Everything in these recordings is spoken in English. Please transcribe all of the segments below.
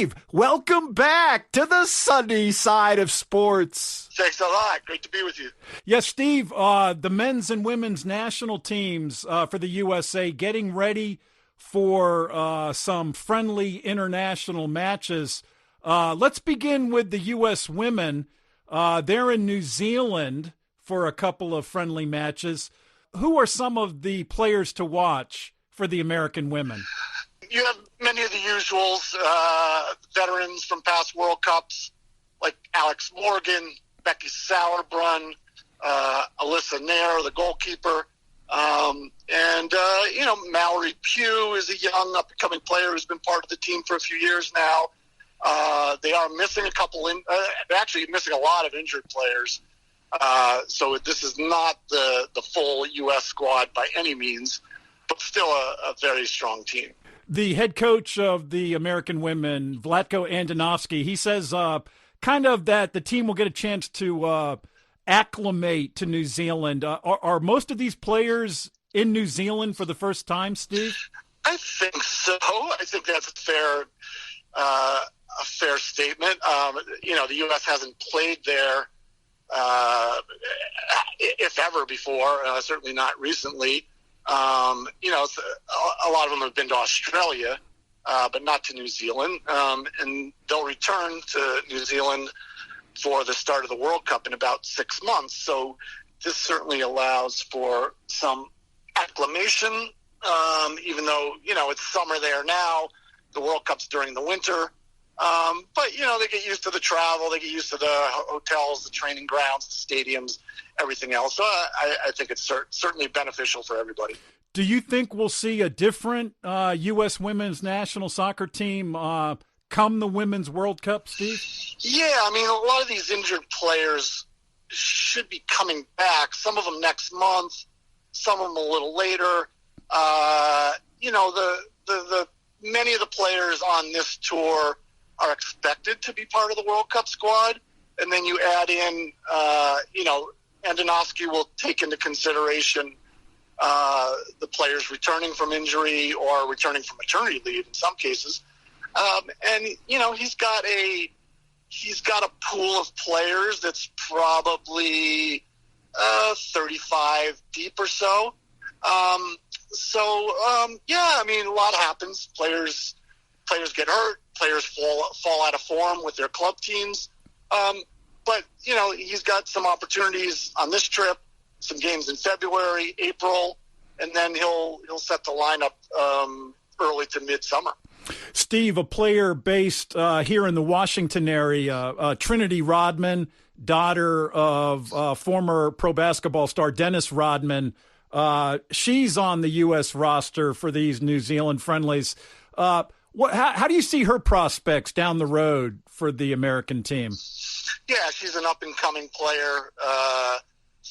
Steve, welcome back to the sunny side of sports. Thanks a lot. Great to be with you. Yes, Steve, the men's and women's national teams for the USA getting ready for some friendly international matches. Let's begin with the U.S. women. They're in New Zealand for a couple of friendly matches. Who are some of the players to watch for the American women? You have many of the usuals, veterans from past World Cups, like Alex Morgan, Becky Sauerbrunn, Alyssa Nair, the goalkeeper. Mallory Pugh is a young up-and-coming player who's been part of the team for a few years now. They are missing they're actually missing a lot of injured players. So this is not the full U.S. squad by any means, but still a very strong team. The head coach of the American women, Vlatko Andonovski, he says kind of that the team will get a chance to acclimate to New Zealand. Are most of these players in New Zealand for the first time, Steve? I think so. I think that's a fair statement. The U.S. hasn't played there, if ever before, certainly not recently. A lot of them have been to Australia, but not to New Zealand. And they'll return to New Zealand for the start of the World Cup in about 6 months. So this certainly allows for some acclimation, even though, it's summer there now. The World Cup's during the winter. But they get used to the travel. They get used to the hotels, the training grounds, the stadiums, everything else. So I think it's certainly beneficial for everybody. Do you think we'll see a different U.S. women's national soccer team come the Women's World Cup, Steve? Yeah, a lot of these injured players should be coming back. Some of them next month, some of them a little later. The many of the players on this tour are expected to be part of the World Cup squad. And then you add in, Andonovski will take into consideration the players returning from injury or returning from maternity leave in some cases. He's got a pool of players that's probably 35 deep or so. A lot happens. Players get hurt. Players fall out of form with their club teams. But he's got some opportunities on this trip, some games in February, April, and then he'll set the lineup early to midsummer. Steve, a player based here in the Washington area, Trinity Rodman, daughter of former pro basketball star Dennis Rodman. She's on the U.S. roster for these New Zealand friendlies. How do you see her prospects down the road for the American team? Yeah, she's an up-and-coming player,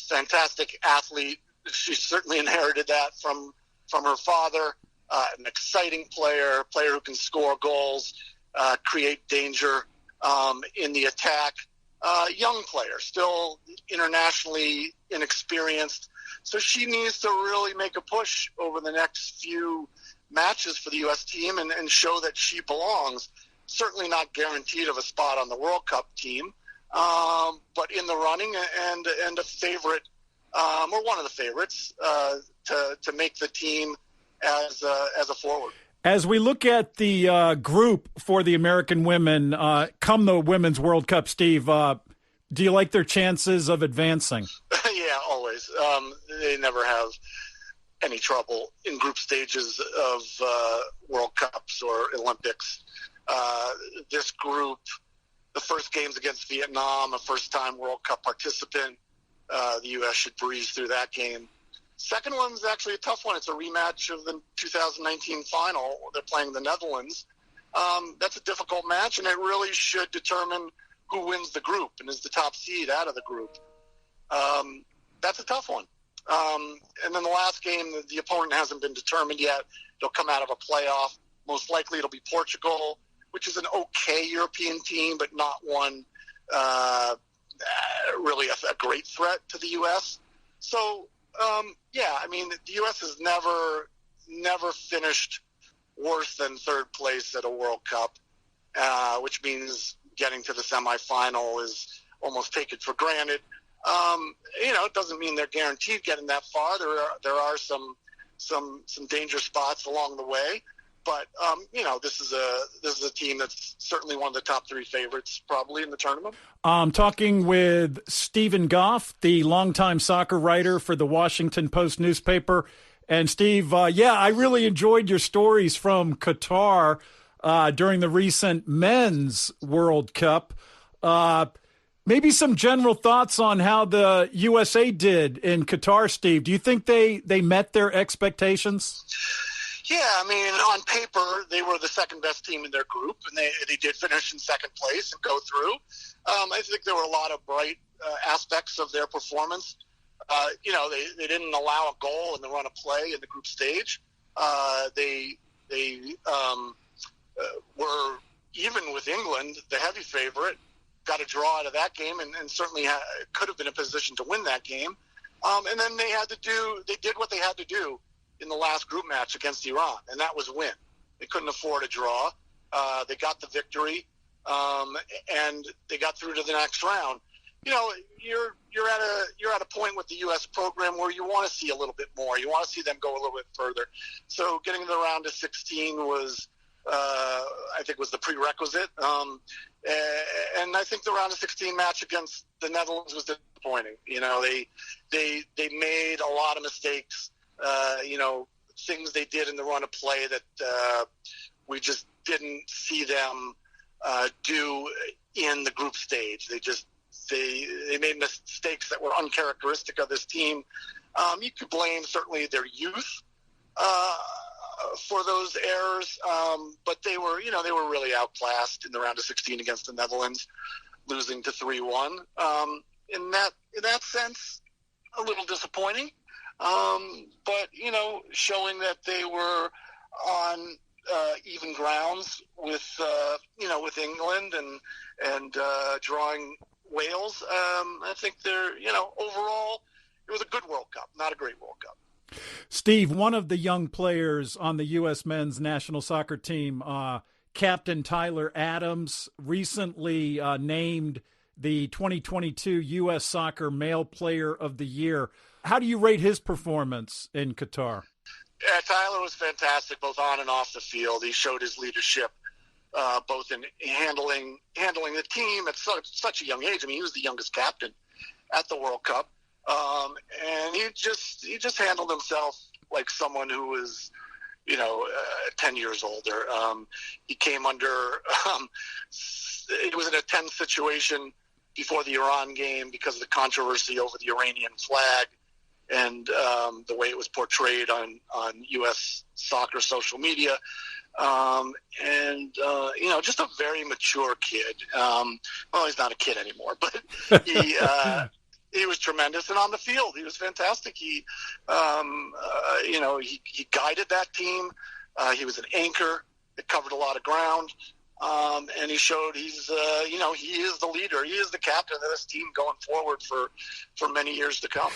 fantastic athlete. She certainly inherited that from her father. An exciting player who can score goals, create danger in the attack. Young player, still internationally inexperienced. So she needs to really make a push over the next few matches for the U.S. team and show that she belongs. Certainly not guaranteed of a spot on the World Cup team, but in the running and a favorite, or one of the favorites, to make the team as a forward. As we look at the group for the American women come the Women's World Cup, Steve, do you like their chances of advancing? Yeah, always. They never have any trouble in group stages of World Cups or Olympics. This group, the first game's against Vietnam, a first-time World Cup participant. The U.S. should breeze through that game. Second one's actually a tough one. It's a rematch of the 2019 final. They're playing the Netherlands. That's a difficult match, and it really should determine who wins the group and is the top seed out of the group. That's a tough one. And then the last game, the opponent hasn't been determined yet. They'll come out of a playoff. Most likely it'll be Portugal, which is an okay European team, but not one really a great threat to the U.S. So, the U.S. has never finished worse than third place at a World Cup. which means getting to the semifinal is almost taken for granted. It doesn't mean they're guaranteed getting that far. There are some danger spots along the way, but this is a team that's certainly one of the top three favorites probably in the tournament. I'm talking with Steven Goff, the longtime soccer writer for the Washington Post newspaper. And Steve, I really enjoyed your stories from Qatar during the recent Men's World Cup. Maybe some general thoughts on how the USA did in Qatar, Steve. Do you think they met their expectations? Yeah, I mean, on paper, they were the second best team in their group, and they did finish in second place and go through. I think there were a lot of bright aspects of their performance. They didn't allow a goal in the run of play in the group stage. They were, even with England, the heavy favorite, got a draw out of that game and certainly could have been in a position to win that game. And then they did what they had to do in the last group match against Iran, and that was win. They couldn't afford a draw. They got the victory, and they got through to the next round. You're at a point with the U.S. program where you want to see a little bit more. You want to see them go a little bit further. So getting to the round of 16 was, I think, was the prerequisite. And I think the round of 16 match against the Netherlands was disappointing. They made a lot of mistakes. Things they did in the run of play that we just didn't see them do in the group stage. They made mistakes that were uncharacteristic of this team. You could blame certainly their youth for those errors, but they were really outclassed in the round of 16 against the Netherlands, losing to 3-1. In that sense, a little disappointing. But showing that they were on even grounds with England and drawing Wales. I think they're overall it was a good World Cup, not a great World Cup. Steve, one of the young players on the U.S. men's national soccer team, Captain Tyler Adams, recently named the 2022 U.S. Soccer Male Player of the Year. How do you rate his performance in Qatar? Yeah, Tyler was fantastic, both on and off the field. He showed his leadership, both in handling the team at such a young age. I mean, he was the youngest captain at the World Cup, and he just handled himself like someone who was, 10 years older. He came under. It was in a tense situation before the Iran game because of the controversy over the Iranian flag and the way it was portrayed on U.S. soccer social media. Just a very mature kid. Well, he's not a kid anymore, but he was tremendous. And on the field, he was fantastic. He guided that team. He was an anchor. It covered a lot of ground. And he showed he is the leader. He is the captain of this team going forward for many years to come.